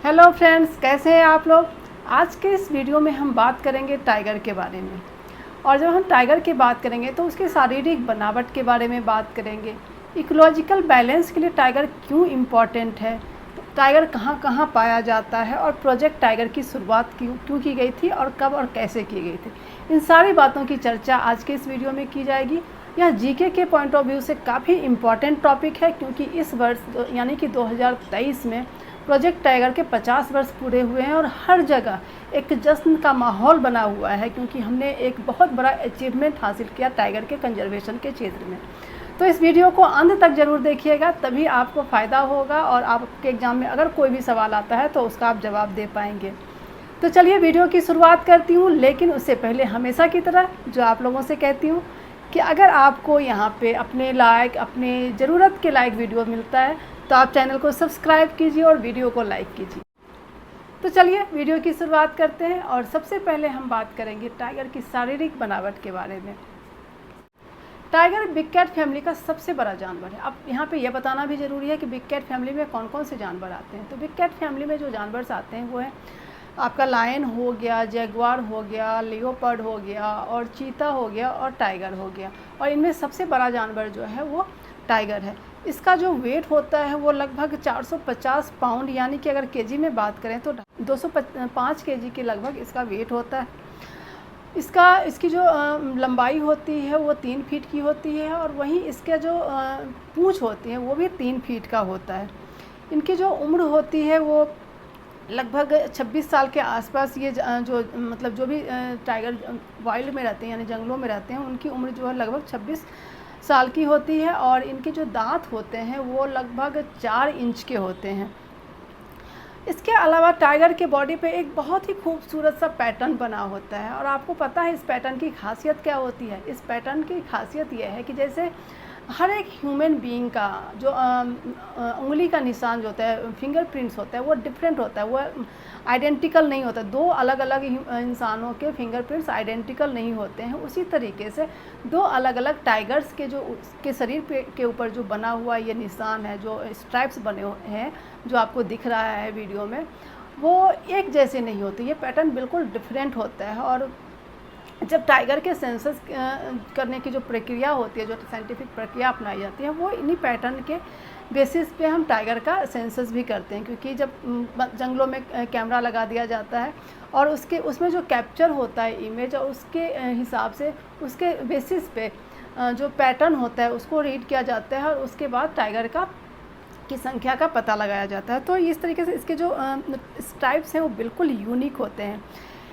Hello friends, कैसे हैं आप लोग। आज के इस वीडियो में हम बात करेंगे टाइगर के बारे में। और जब हम टाइगर की बात करेंगे तो उसके शारीरिक बनावट के बारे में बात करेंगे। इकोलॉजिकल बैलेंस के लिए टाइगर क्यों इम्पॉर्टेंट है, टाइगर कहाँ कहाँ पाया जाता है, और प्रोजेक्ट टाइगर की शुरुआत क्यों की गई थी और कब और कैसे की गई थी, इन सारी बातों की चर्चा आज के इस वीडियो में की जाएगी। यह जीके के पॉइंट ऑफ व्यू से काफ़ी इम्पॉर्टेंट टॉपिक है, क्योंकि इस वर्ष यानी कि 2023 में प्रोजेक्ट टाइगर के 50 वर्ष पूरे हुए हैं और हर जगह एक जश्न का माहौल बना हुआ है, क्योंकि हमने एक बहुत बड़ा अचीवमेंट हासिल किया टाइगर के कंजर्वेशन के क्षेत्र में। तो इस वीडियो को अंत तक ज़रूर देखिएगा, तभी आपको फ़ायदा होगा और आपके एग्ज़ाम में अगर कोई भी सवाल आता है तो उसका आप जवाब दे पाएंगे। तो चलिए वीडियो की शुरुआत करती हूँ, लेकिन उससे पहले हमेशा की तरह जो आप लोगों से कहती हूँ कि अगर आपको यहाँ पे अपने लायक, अपने ज़रूरत के लायक वीडियो मिलता है तो आप चैनल को सब्सक्राइब कीजिए और वीडियो को लाइक कीजिए। तो चलिए वीडियो की शुरुआत करते हैं और सबसे पहले हम बात करेंगे टाइगर की शारीरिक बनावट के बारे में। टाइगर बिग कैट फैमिली का सबसे बड़ा जानवर है। अब यहाँ पे यह बताना भी ज़रूरी है कि बिग कैट फैमिली में कौन कौन से जानवर आते हैं। तो बिग कैट फैमिली में जो जानवर आते हैं वो है आपका लायन हो गया, जैगुआर हो गया, लियोपर्ड हो गया, और चीता हो गया, और टाइगर हो गया। और इनमें सबसे बड़ा जानवर जो है वो टाइगर है। इसका जो वेट होता है वो लगभग 450 पाउंड, यानी कि अगर केजी में बात करें तो 205 केजी के लगभग इसका वेट होता है। इसकी जो लंबाई होती है वो 3 फीट की होती है, और वहीं इसके जो पूँछ होती है वो भी 3 फीट का होता है। इनकी जो उम्र होती है वो लगभग 26 साल के आसपास। ये जो मतलब जो भी टाइगर वाइल्ड में रहते हैं यानी जंगलों में रहते हैं, उनकी उम्र जो है लगभग 26 साल की होती है। और इनके जो दांत होते हैं वो लगभग 4 इंच के होते हैं। इसके अलावा टाइगर के बॉडी पे एक बहुत ही खूबसूरत सा पैटर्न बना होता है, और आपको पता है इस पैटर्न की खासियत क्या होती है। इस पैटर्न की खासियत यह है कि जैसे हर एक ह्यूमन बीइंग का जो उंगली का निशान जो होता है, फिंगरप्रिंट्स होता है, वो डिफरेंट होता है, वो आइडेंटिकल नहीं होता। दो अलग अलग इंसानों के फिंगरप्रिंट्स आइडेंटिकल नहीं होते हैं। उसी तरीके से दो अलग अलग टाइगर्स के जो उसके शरीर के ऊपर जो बना हुआ ये निशान है, जो स्ट्राइप्स बने हुए हैं जो आपको दिख रहा है वीडियो में, वो एक जैसे नहीं होते। ये पैटर्न बिल्कुल डिफरेंट होता है। और जब टाइगर के सेंसस करने की जो प्रक्रिया होती है, जो साइंटिफिक प्रक्रिया अपनाई जाती है, वो इन्हीं पैटर्न के बेसिस पे हम टाइगर का सेंसस भी करते हैं। क्योंकि जब जंगलों में कैमरा लगा दिया जाता है और उसमें जो कैप्चर होता है इमेज, और उसके हिसाब से उसके बेसिस पे जो पैटर्न होता है उसको रीड किया जाता है, और उसके बाद टाइगर की संख्या का पता लगाया जाता है। तो इस तरीके से इसके जो स्ट्राइप्स हैं वो बिल्कुल यूनिक होते हैं।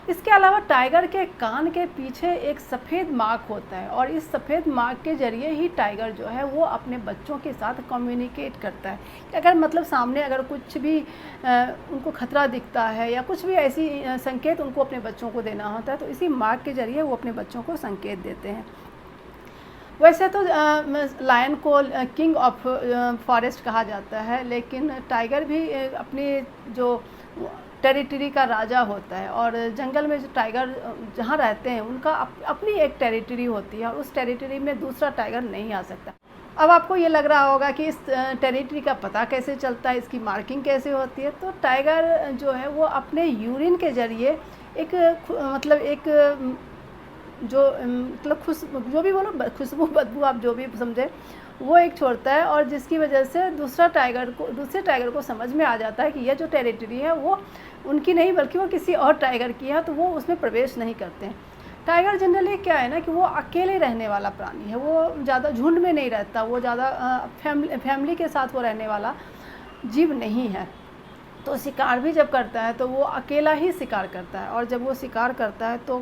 इसके अलावा टाइगर के कान के पीछे एक सफ़ेद मार्क होता है, और इस सफ़ेद मार्क के ज़रिए ही टाइगर जो है वो अपने बच्चों के साथ कम्युनिकेट करता है। अगर मतलब सामने अगर कुछ भी उनको खतरा दिखता है या कुछ भी ऐसी संकेत उनको अपने बच्चों को देना होता है, तो इसी मार्क के ज़रिए वो अपने बच्चों को संकेत देते हैं। वैसे तो लायन को किंग ऑफ फॉरेस्ट कहा जाता है, लेकिन टाइगर भी अपनी जो टेरिटरी का राजा होता है। और जंगल में जो टाइगर जहाँ रहते हैं उनका अपनी एक टेरिटरी होती है, और उस टेरिटरी में दूसरा टाइगर नहीं आ सकता। अब आपको ये लग रहा होगा कि इस टेरिटरी का पता कैसे चलता है, इसकी मार्किंग कैसे होती है। तो टाइगर जो है वो अपने यूरिन के ज़रिए एक मतलब एक जो मतलब जो भी बोलो, खुशबू बदबू आप जो भी समझे, वो एक छोड़ता है, और जिसकी वजह से दूसरे टाइगर को समझ में आ जाता है कि यह जो टेरिटरी है वो उनकी नहीं बल्कि वो किसी और टाइगर की है, तो वो उसमें प्रवेश नहीं करते हैं। टाइगर जनरली क्या है ना कि वो अकेले रहने वाला प्राणी है, वो ज़्यादा झुंड में नहीं रहता, वो ज़्यादा फैमिली के साथ वो रहने वाला जीव नहीं है। तो शिकार भी जब करता है तो वो अकेला ही शिकार करता है, और जब वो शिकार करता है तो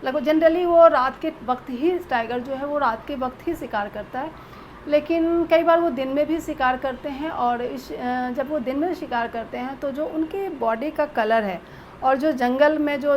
लगभग जनरली वो रात के वक्त ही, टाइगर जो है वो रात के वक्त ही शिकार करता है। लेकिन कई बार वो दिन में भी शिकार करते हैं, और जब वो दिन में शिकार करते हैं तो जो उनके बॉडी का कलर है और जो जंगल में जो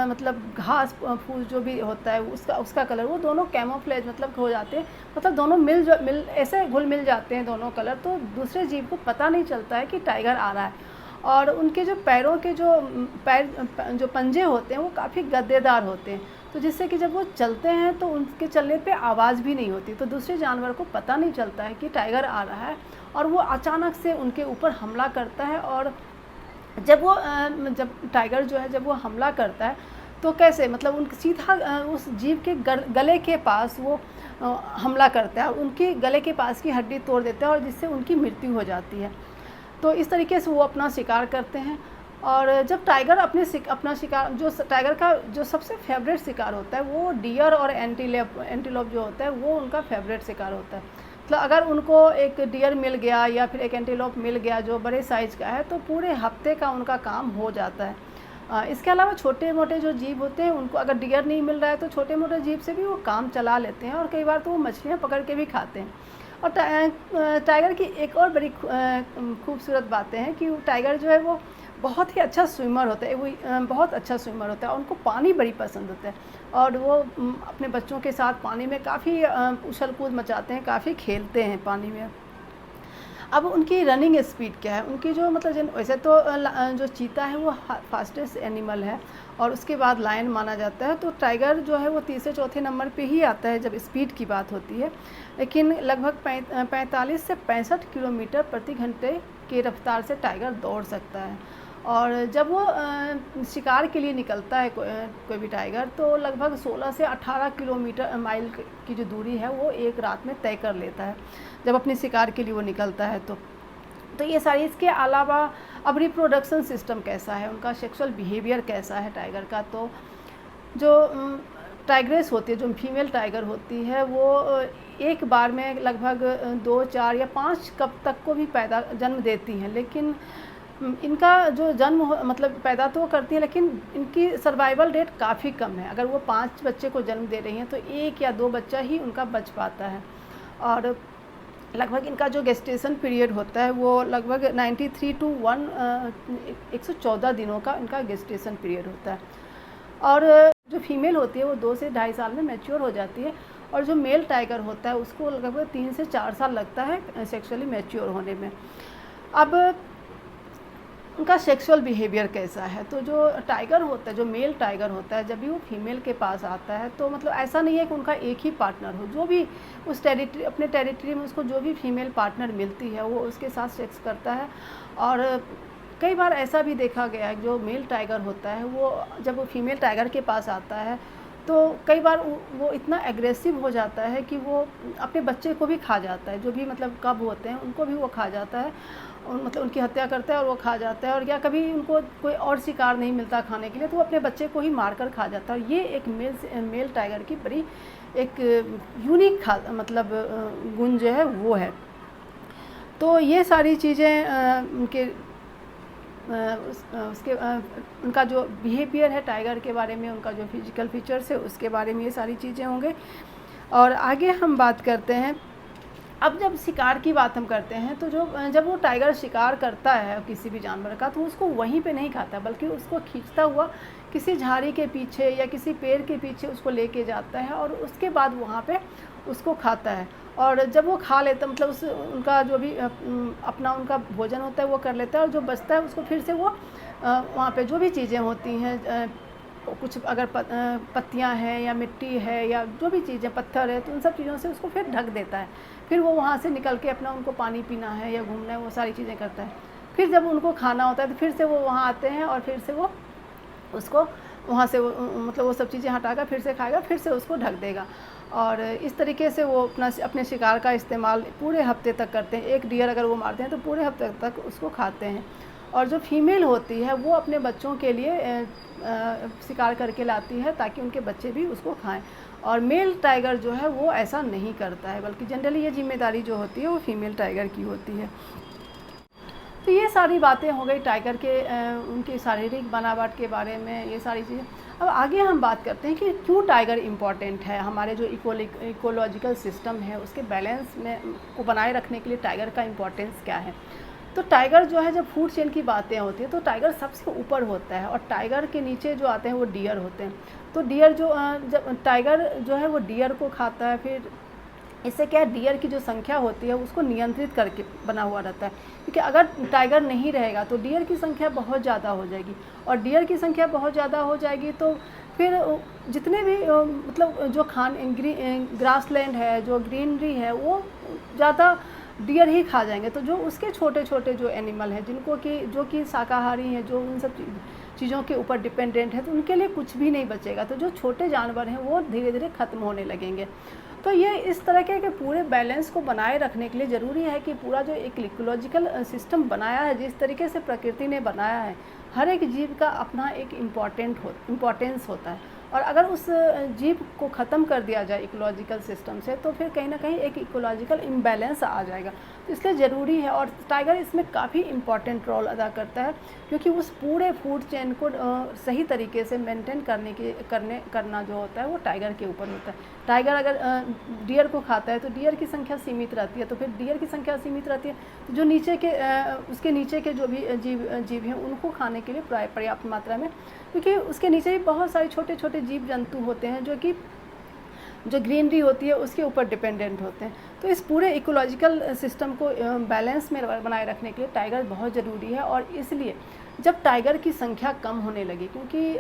मतलब घास फूस जो भी होता है उसका कलर, वो दोनों कैमोफ्लेज मतलब हो जाते हैं, मतलब दोनों मिल ऐसे घुल मिल जाते हैं दोनों कलर, तो दूसरे जीव को पता नहीं चलता है कि टाइगर आ रहा है। और उनके जो पैरों के जो पंजे होते हैं वो काफ़ी गद्देदार होते हैं, तो जिससे कि जब वो चलते हैं तो उनके चलने पे आवाज़ भी नहीं होती, तो दूसरे जानवर को पता नहीं चलता है कि टाइगर आ रहा है, और वो अचानक से उनके ऊपर हमला करता है और जब टाइगर जो है जब वो हमला करता है तो कैसे मतलब उन सीधा उस जीव के गले के पास वो हमला करता है, उनके गले के पास की हड्डी तोड़ देता है और जिससे उनकी मृत्यु हो जाती है। तो इस तरीके से वो अपना शिकार करते हैं। और जब टाइगर अपना शिकार, जो टाइगर का जो सबसे फेवरेट शिकार होता है वो डियर और एंटीलोप जो होता है वो उनका फेवरेट शिकार होता है। मतलब अगर उनको एक डियर मिल गया या फिर एक एंटीलोप मिल गया जो बड़े साइज़ का है तो पूरे हफ्ते का उनका काम हो जाता है। इसके अलावा छोटे मोटे जो जीव होते हैं उनको अगर डियर नहीं मिल रहा है तो छोटे मोटे जीव से भी वो काम चला लेते हैं और कई बार तो वो मछलियाँ पकड़ के भी खाते हैं। और टाइगर की एक और बड़ी खूबसूरत बातें हैं कि टाइगर जो है वो बहुत ही अच्छा स्विमर होता है, वो बहुत अच्छा स्विमर होता है और उनको पानी बड़ी पसंद होता है और वो अपने बच्चों के साथ पानी में काफ़ी उछल कूद मचाते हैं, काफ़ी खेलते हैं पानी में। अब उनकी रनिंग स्पीड क्या है, उनकी जो मतलब वैसे तो जो चीता है वो फास्टेस्ट एनिमल है और उसके बाद लायन माना जाता है। तो टाइगर जो है वो तीसरे चौथे नंबर पे ही आता है जब स्पीड की बात होती है, लेकिन लगभग 45 से 65 किलोमीटर प्रति घंटे की रफ्तार से टाइगर दौड़ सकता है। और जब वो शिकार के लिए निकलता है कोई भी टाइगर तो लगभग 16 से 18 किलोमीटर माइल की जो दूरी है वो एक रात में तय कर लेता है जब अपने शिकार के लिए वो निकलता है। तो ये सारी, इसके अलावा अब रिप्रोडक्शन सिस्टम कैसा है, उनका सेक्सुअल बिहेवियर कैसा है टाइगर का, तो जो टाइग्रेस होती है, जो फीमेल टाइगर होती है, वो एक बार में लगभग 2, 4 या 5 कब तक को भी जन्म देती हैं। लेकिन इनका जो जन्म मतलब पैदा तो करती हैं लेकिन इनकी सर्वाइवल रेट काफ़ी कम है। अगर वो 5 बच्चे को जन्म दे रही हैं तो 1 या 2 बच्चा ही उनका बच पाता है। और लगभग इनका जो गेस्टेशन पीरियड होता है वो लगभग 93 टू 114 दिनों का इनका गेस्टेशन पीरियड होता है। और जो फीमेल होती है वो 2 से 2.5 साल में मैच्योर हो जाती है और जो मेल टाइगर होता है उसको लगभग 3 से 4 साल लगता है सेक्सुअली मैच्योर होने में। अब उनका सेक्सुअल बिहेवियर कैसा है, तो जो टाइगर होता है, जो मेल टाइगर होता है, जब भी वो फीमेल के पास आता है तो मतलब ऐसा नहीं है कि उनका एक ही पार्टनर हो, जो भी उस अपने टेरिटरी में उसको जो भी फीमेल पार्टनर मिलती है वो उसके साथ सेक्स करता है। और कई बार ऐसा भी देखा गया है जो मेल टाइगर होता है वो जब वो फीमेल टाइगर के पास आता है तो कई बार वो इतना एग्रेसिव हो जाता है कि वो अपने बच्चे को भी खा जाता है, जो भी मतलब कब होते हैं उनको भी वो खा जाता है, मतलब उनकी हत्या करता है और वो खा जाता है। और या कभी उनको कोई और शिकार नहीं मिलता खाने के लिए तो वो अपने बच्चे को ही मारकर खा जाता है। ये एक मेल टाइगर की बड़ी एक यूनिक मतलब गुण जो है वो है। तो ये सारी चीज़ें उनके उनका जो बिहेवियर है टाइगर के बारे में, उनका जो फिजिकल फीचर्स है उसके बारे में ये सारी चीज़ें होंगे। और आगे हम बात करते हैं, अब जब शिकार की बात हम करते हैं तो जब वो टाइगर शिकार करता है किसी भी जानवर का तो उसको वहीं पे नहीं खाता बल्कि उसको खींचता हुआ किसी झाड़ी के पीछे या किसी पेड़ के पीछे उसको लेके जाता है और उसके बाद वहाँ पे उसको खाता है। और जब वो खा लेता मतलब उनका जो भी अपना उनका भोजन होता है वो कर लेता है और जो बचता है उसको फिर से वो वहाँ पे जो भी चीज़ें होती हैं, कुछ अगर पत्तियाँ हैं या मिट्टी है या जो भी चीज़ें पत्थर है तो उन सब चीज़ों से उसको फिर ढक देता है। फिर वो वहाँ से निकल के अपना उनको पानी पीना है या घूमना है वो सारी चीज़ें करता है। फिर जब उनको खाना होता है तो फिर से वो वहाँ आते हैं और फिर से वो उसको वहाँ से मतलब वो सब चीज़ें हटाकर फिर से खाएगा, फिर से उसको ढक देगा। और इस तरीके से वो अपने शिकार का इस्तेमाल पूरे हफ्ते तक करते हैं। एक डियर अगर वो मारते हैं तो पूरे हफ्ते तक उसको खाते हैं। और जो फीमेल होती है वो अपने बच्चों के लिए शिकार करके लाती है ताकि उनके बच्चे भी उसको खाएं। और मेल टाइगर जो है वो ऐसा नहीं करता है, बल्कि जनरली ये जिम्मेदारी जो होती है वो फीमेल टाइगर की होती है। तो ये सारी बातें हो गई टाइगर के उनकी शारीरिक बनावट के बारे में, ये सारी चीज़ें। अब आगे हम बात करते हैं कि क्यों टाइगर इम्पॉर्टेंट है, हमारे जो इकोलॉजिकल सिस्टम है उसके बैलेंस में को बनाए रखने के लिए टाइगर का इम्पोर्टेंस क्या है। तो टाइगर जो है, जब फूड चेन की बातें होती हैं तो टाइगर सबसे ऊपर होता है और टाइगर के नीचे जो आते हैं वो डियर होते हैं। तो डियर जो जब टाइगर जो है वो डियर को खाता है, फिर इससे क्या है डियर की जो संख्या होती है उसको नियंत्रित करके बना हुआ रहता है, क्योंकि अगर टाइगर नहीं रहेगा तो डियर की संख्या बहुत ज़्यादा हो जाएगी और डियर की संख्या बहुत ज़्यादा हो जाएगी तो फिर जितने भी मतलब जो ग्रासलैंड है, जो ग्रीनरी है वो ज़्यादा डियर ही खा जाएंगे। तो जो उसके छोटे छोटे जो एनिमल हैं जिनको कि जो कि शाकाहारी हैं, जो उन सब चीज़ों के ऊपर डिपेंडेंट है, तो उनके लिए कुछ भी नहीं बचेगा। तो जो छोटे जानवर हैं वो धीरे धीरे ख़त्म होने लगेंगे। तो ये इस तरह के पूरे बैलेंस को बनाए रखने के लिए ज़रूरी है कि पूरा जो एक इकोलॉजिकल सिस्टम बनाया है, जिस तरीके से प्रकृति ने बनाया है, हर एक जीव का अपना एक इम्पोर्टेंस होता है। और अगर उस जीव को ख़त्म कर दिया जाए इकोलॉजिकल सिस्टम से, तो फिर कहीं ना कहीं एक इकोलॉजिकल इम्बैलेंस आ जाएगा। तो इसलिए ज़रूरी है, और टाइगर इसमें काफ़ी इम्पॉर्टेंट रोल अदा करता है, क्योंकि उस पूरे फूड चेन को सही तरीके से मेंटेन करना जो होता है वो टाइगर के ऊपर होता है। टाइगर अगर डियर को खाता है तो डियर की संख्या सीमित रहती है, तो फिर डियर की संख्या सीमित रहती है, तो जो उसके नीचे के जो भी जीव हैं उनको खाने के लिए पर्याप्त मात्रा में, क्योंकि उसके नीचे भी बहुत सारे छोटे छोटे जीव जंतु होते हैं जो ग्रीनरी होती है उसके ऊपर डिपेंडेंट होते हैं। तो इस पूरे इकोलॉजिकल सिस्टम को बैलेंस में बनाए रखने के लिए टाइगर बहुत ज़रूरी है। और इसलिए जब टाइगर की संख्या कम होने लगी, क्योंकि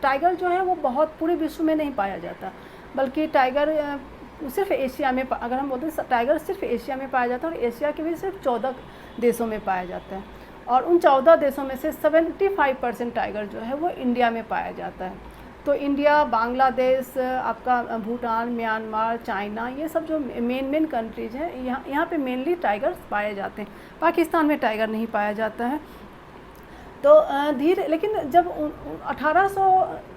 टाइगर जो है वो बहुत पूरे विश्व में नहीं पाया जाता, बल्कि टाइगर सिर्फ एशिया में, अगर हम बोलते हैं टाइगर सिर्फ एशिया में पाया जाता है, और एशिया के भी सिर्फ 14 देशों में पाया जाता है। और उन 14 देशों में से 75% टाइगर जो है वो इंडिया में पाया जाता है। तो इंडिया, बांग्लादेश, आपका भूटान, म्यांमार, चाइना, ये सब जो मेन कंट्रीज़ हैं, यहाँ पे मेनली टाइगर्स पाए जाते हैं। पाकिस्तान में टाइगर नहीं पाया जाता है। तो लेकिन जब 1800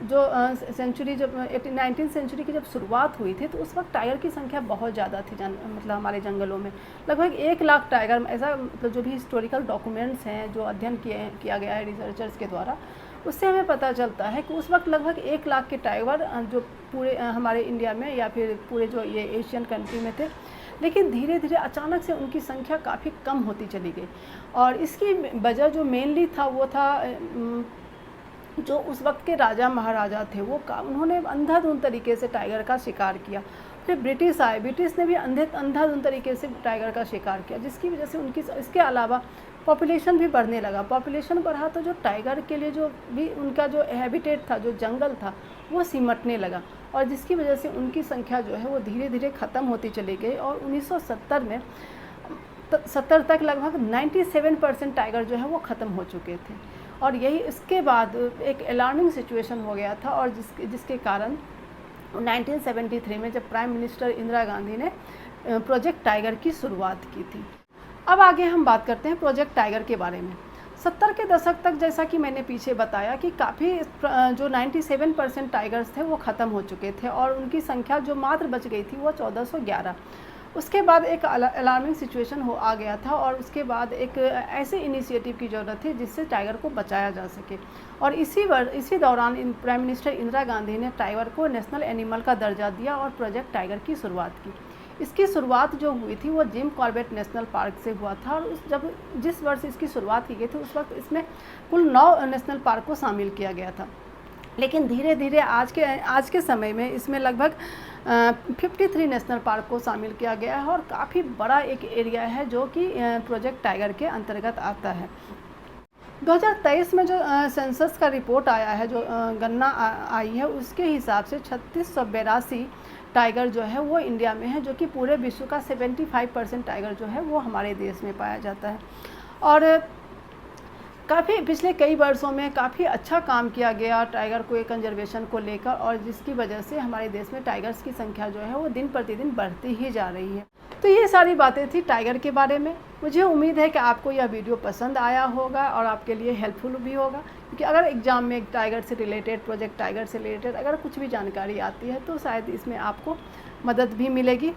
जो सेंचुरी, जब 19th सेंचुरी की जब शुरुआत हुई थी, तो उस वक्त टाइगर की संख्या बहुत ज़्यादा थी, मतलब हमारे जंगलों में लगभग 1 लाख टाइगर, ऐसा मतलब जो भी हिस्टोरिकल डॉक्यूमेंट्स हैं, जो अध्ययन किया गया है रिसर्चर्स के द्वारा, उससे हमें पता चलता है कि उस वक्त लगभग 1 लाख के टाइगर जो पूरे हमारे इंडिया में या फिर पूरे जो ये एशियन कंट्री में थे। लेकिन धीरे धीरे अचानक से उनकी संख्या काफ़ी कम होती चली गई, और इसकी वजह जो मेनली था वो था जो उस वक्त के राजा महाराजा थे उन्होंने अंधाधुंध तरीके से टाइगर का शिकार किया। फिर ब्रिटिश आए, ब्रिटिश ने भी अंधाधुंध तरीके से टाइगर का शिकार किया, जिसकी वजह से इसके अलावा पॉपुलेशन भी बढ़ने लगा। पॉपुलेशन बढ़ा तो जो टाइगर के लिए जो भी उनका जो हैबिटेट था, जो जंगल था, वो सिमटने लगा, और जिसकी वजह से उनकी संख्या जो है वो धीरे धीरे ख़त्म होती चली गई। और 1970 में 70 तक लगभग 97% टाइगर जो है वो ख़त्म हो चुके थे। और यही इसके बाद एक अलार्मिंग सिचुएशन हो गया था, और जिसके कारण 1973 में जब प्राइम मिनिस्टर इंदिरा गांधी ने प्रोजेक्ट टाइगर की शुरुआत की थी। अब आगे हम बात करते हैं प्रोजेक्ट टाइगर के बारे में। 70 के दशक तक, जैसा कि मैंने पीछे बताया, कि काफ़ी जो 97% टाइगर्स थे वो ख़त्म हो चुके थे, और उनकी संख्या जो मात्र बच गई थी वो 1411। उसके बाद एक अलार्मिंग सिचुएशन आ गया था, और उसके बाद एक ऐसे इनिशिएटिव की ज़रूरत थी जिससे टाइगर को बचाया जा सके। और इसी दौरान प्राइम मिनिस्टर इंदिरा गांधी ने टाइगर को नेशनल एनिमल का दर्जा दिया और प्रोजेक्ट टाइगर की शुरुआत की। इसकी शुरुआत जो हुई थी वो जिम कॉर्बेट नेशनल पार्क से हुआ था, और जिस वर्ष इसकी शुरुआत की गई थी उस वक्त इसमें कुल 9 नेशनल पार्क को शामिल किया गया था। लेकिन धीरे धीरे आज के समय में इसमें लगभग 53 नेशनल पार्क को शामिल किया गया है, और काफ़ी बड़ा एक एरिया है जो कि प्रोजेक्ट टाइगर के अंतर्गत आता है। 2023 में जो सेंसस का रिपोर्ट आया है, जो गणना आई है, उसके हिसाब से 3682 टाइगर जो है वो इंडिया में है, जो कि पूरे विश्व का 75% टाइगर जो है वो हमारे देश में पाया जाता है। और काफ़ी पिछले कई वर्षों में काफ़ी अच्छा काम किया गया टाइगर को कंजर्वेशन को लेकर, और जिसकी वजह से हमारे देश में टाइगर्स की संख्या जो है वो दिन प्रतिदिन बढ़ती ही जा रही है। तो ये सारी बातें थी टाइगर के बारे में। मुझे उम्मीद है कि आपको यह वीडियो पसंद आया होगा और आपके लिए हेल्पफुल भी होगा, क्योंकि अगर एग्ज़ाम में टाइगर से रिलेटेड, प्रोजेक्ट टाइगर से रिलेटेड अगर कुछ भी जानकारी आती है तो शायद इसमें आपको मदद भी मिलेगी।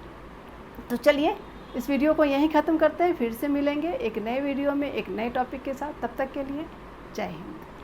तो चलिए इस वीडियो को यहीं ख़त्म करते हैं, फिर से मिलेंगे एक नए वीडियो में एक नए टॉपिक के साथ। तब तक के लिए जय हिंद।